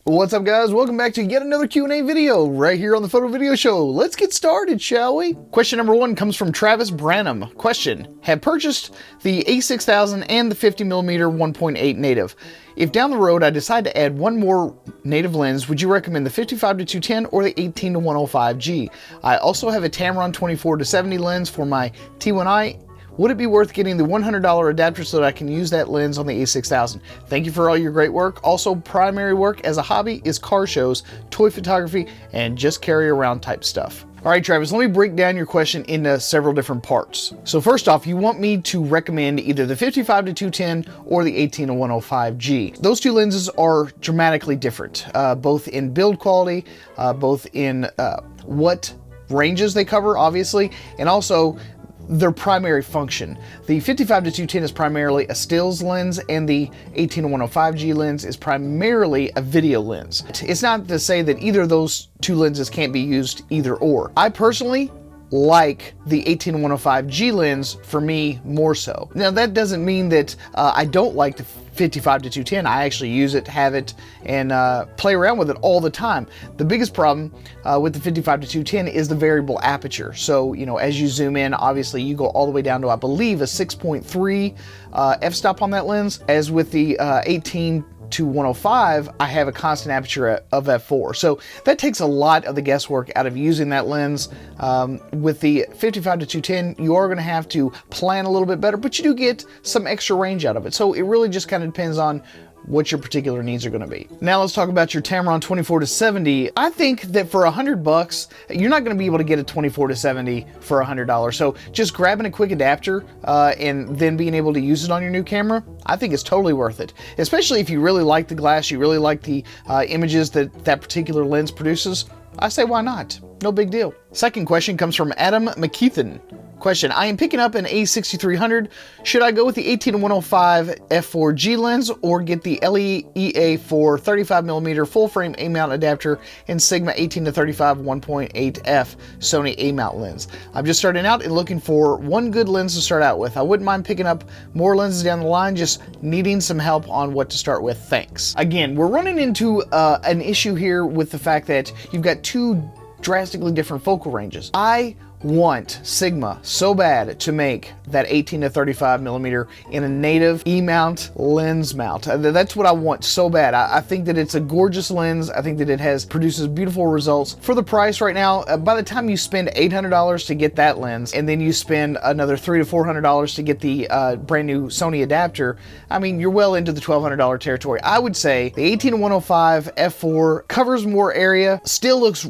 What's up, guys? Welcome back to yet another Q&A video right here on the Photo Video Show. Let's get started, shall we? Question number 1 comes from Travis Branham. Question: have purchased the A6000 and the 50mm 1.8 native. If down the road I decide to add one more native lens, would you recommend the 55-210 or the 18-105G? I also have a Tamron 24-70 lens for my T1i. Would it be worth getting the $100 adapter so that I can use that lens on the A6000? Thank you for all your great work. Also, primary work as a hobby is car shows, toy photography, and just carry around type stuff. All right, Travis, let me break down your question into several different parts. So first off, you want me to recommend either the 55-210 or the 18-105G. Those two lenses are dramatically different, both in build quality, both in what ranges they cover, obviously, and also their primary function. The 55-210 is primarily a stills lens, and the 18-105G lens is primarily a video lens. It's not to say that either of those two lenses can't be used either or. I personally like the 18-105G lens, for me, more so. Now, that doesn't mean that I don't like the 55-210. I actually use it, have it, and play around with it all the time. The biggest problem with the 55-210 is the variable aperture. So, you know, as you zoom in, obviously you go all the way down to, I believe, a 6.3 f-stop on that lens. As with the 18-105, I have a constant aperture of f4. So that takes a lot of the guesswork out of using that lens. With the 55-210, you are going to have to plan a little bit better, but you do get some extra range out of it. So it really just kind of depends on what your particular needs are going to be. Now let's talk about your Tamron 24-70. I think that for $100, you're not going to be able to get a 24-70 for $100. So just grabbing a quick adapter and then being able to use it on your new camera, I think it's totally worth it. Especially if you really like the glass, you really like the images that that particular lens produces. I say, why not? No big deal. Second question comes from Adam McKeithen. Question: I am picking up an A6300. Should I go with the 18-105 f4G lens or get the LEEA 4 35mm full frame A mount adapter and Sigma 18-35 1.8f Sony A mount lens? I'm just starting out and looking for one good lens to start out with. I wouldn't mind picking up more lenses down the line, just needing some help on what to start with. Thanks. Again, we're running into an issue here with the fact that you've got two drastically different focal ranges. I want Sigma so bad to make that 18-35mm in a native E-mount lens mount. That's what I want so bad. I think that it's a gorgeous lens. I think that it produces beautiful results. For the price right now, by the time you spend $800 to get that lens, and then you spend another $300 to $400 to get the brand new Sony adapter, I mean, you're well into the $1,200 territory. I would say the 18-105 f4 covers more area, still looks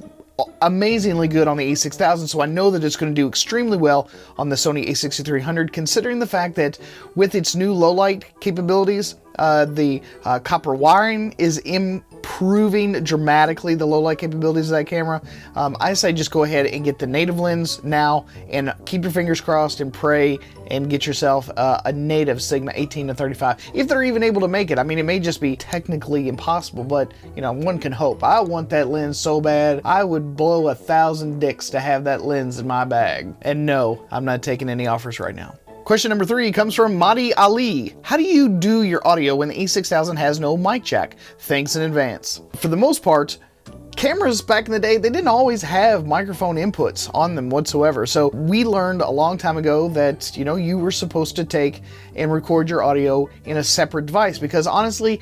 amazingly good on the A6000, so I know that it's going to do extremely well on the Sony A6300, considering the fact that with its new low light capabilities, the copper wiring is improving dramatically the low light capabilities of that camera. I say just go ahead and get the native lens now and keep your fingers crossed and pray and get yourself a native Sigma 18-35, if they're even able to make it. I mean, it may just be technically impossible, but you know, one can hope. I want that lens so bad. I would blow 1,000 dicks to have that lens in my bag. And no, I'm not taking any offers right now. Question number 3 comes from Mahdi Ali. How do you do your audio when the A6000 has no mic jack? Thanks in advance. For the most part, cameras back in the day, they didn't always have microphone inputs on them whatsoever. So we learned a long time ago that, you know, you were supposed to take and record your audio in a separate device, because honestly,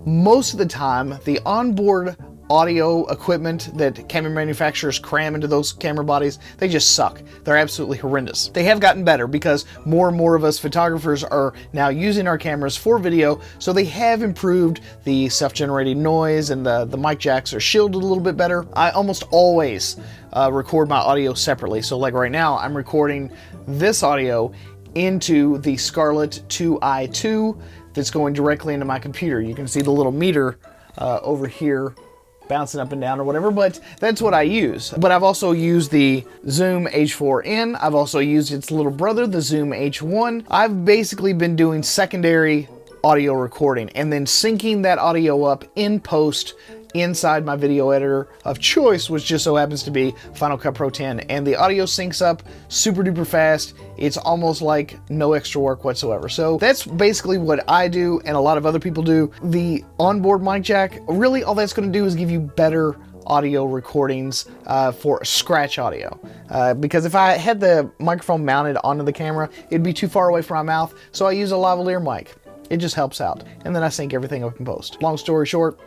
most of the time, the onboard audio equipment that camera manufacturers cram into those camera bodies, they just suck. They're absolutely horrendous. They have gotten better because more and more of us photographers are now using our cameras for video, so they have improved the self-generated noise, and the mic jacks are shielded a little bit better. I almost always record my audio separately. So like right now, I'm recording this audio into the Scarlett 2i2 that's going directly into my computer. You can see the little meter over here bouncing up and down or whatever, but that's what I use. But I've also used the Zoom H4n. I've also used its little brother, the Zoom H1. I've basically been doing secondary audio recording and then syncing that audio up in post inside my video editor of choice, which just so happens to be Final Cut Pro 10, and the audio syncs up super duper fast. It's almost like no extra work whatsoever. So that's basically what I do and a lot of other people do. The onboard mic jack, really all that's going to do is give you better audio recordings for scratch audio, because if I had the microphone mounted onto the camera, it'd be too far away from my mouth, so I use a lavalier mic. It just helps out, and then I sync everything up in post. Long story short,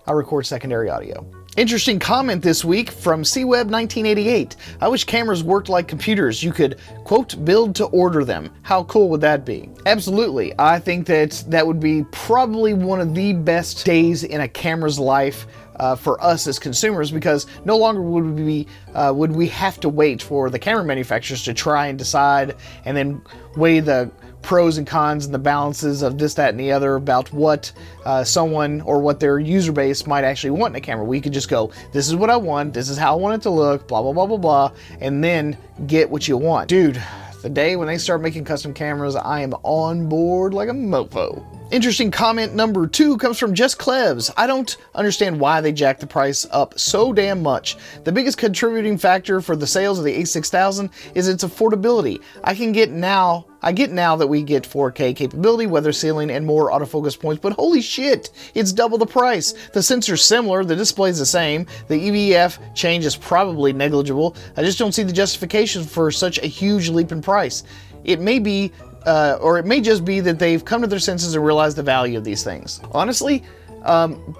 I record secondary audio. Interesting comment this week from CWeb1988. I wish cameras worked like computers. You could, quote, build to order them. How cool would that be? Absolutely. I think that would be probably one of the best days in a camera's life for us as consumers, because no longer would we have to wait for the camera manufacturers to try and decide and then weigh the pros and cons and the balances of this, that, and the other about what someone or what their user base might actually want in a camera. We could just go, this is what I want, this is how I want it to look, blah, blah, blah, blah, blah, and then get what you want. Dude, the day when they start making custom cameras, I am on board like a mofo. Interesting comment number 2 comes from Just Clevs. I don't understand why they jacked the price up so damn much. The biggest contributing factor for the sales of the A6000 is its affordability. I get now that we get 4K capability, weather sealing, and more autofocus points, but holy shit, it's double the price. The sensor's similar, the display's the same, the EVF change is probably negligible. I just don't see the justification for such a huge leap in price. It may be or it may just be that they've come to their senses and realized the value of these things. Honestly,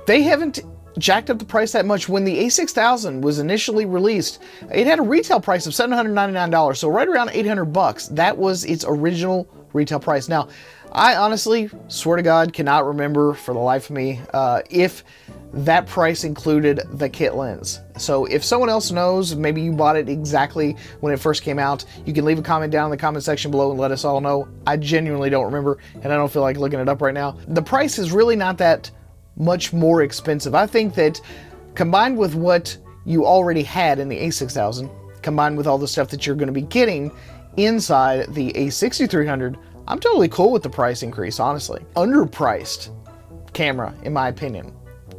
they haven't jacked up the price that much. When the A6000 was initially released, it had a retail price of $799, so right around 800 bucks. That was its original retail price. Now, I honestly, swear to God, cannot remember for the life of me if that price included the kit lens. So if someone else knows, maybe you bought it exactly when it first came out, you can leave a comment down in the comment section below and let us all know. I genuinely don't remember, and I don't feel like looking it up right now. The price is really not that much more expensive. I think that combined with what you already had in the A6000, combined with all the stuff that you're going to be getting inside the A6300, I'm totally cool with the price increase, honestly. Underpriced camera, in my opinion.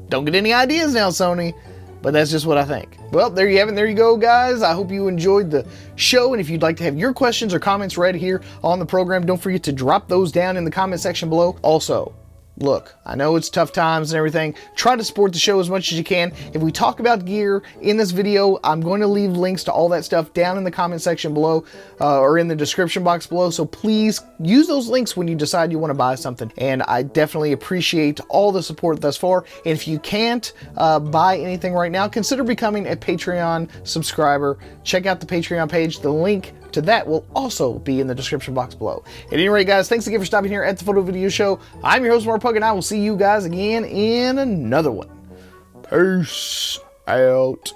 Don't get any ideas now, Sony, but that's just what I think. Well, there you have it. There you go, guys. I hope you enjoyed the show, and if you'd like to have your questions or comments read here on the program, don't forget to drop those down in the comment section below. Also, look, I know it's tough times and everything. Try to support the show as much as you can. If we talk about gear in this video, I'm going to leave links to all that stuff down in the comment section below or in the description box below. So please use those links when you decide you want to buy something. And I definitely appreciate all the support thus far. And if you can't buy anything right now, consider becoming a Patreon subscriber. Check out the Patreon page. The link to that will also be in the description box below. At any rate, guys, thanks again for stopping here at the Photo Video Show. I'm your host, Mark Pug, and I will see you guys again in another one. Peace out.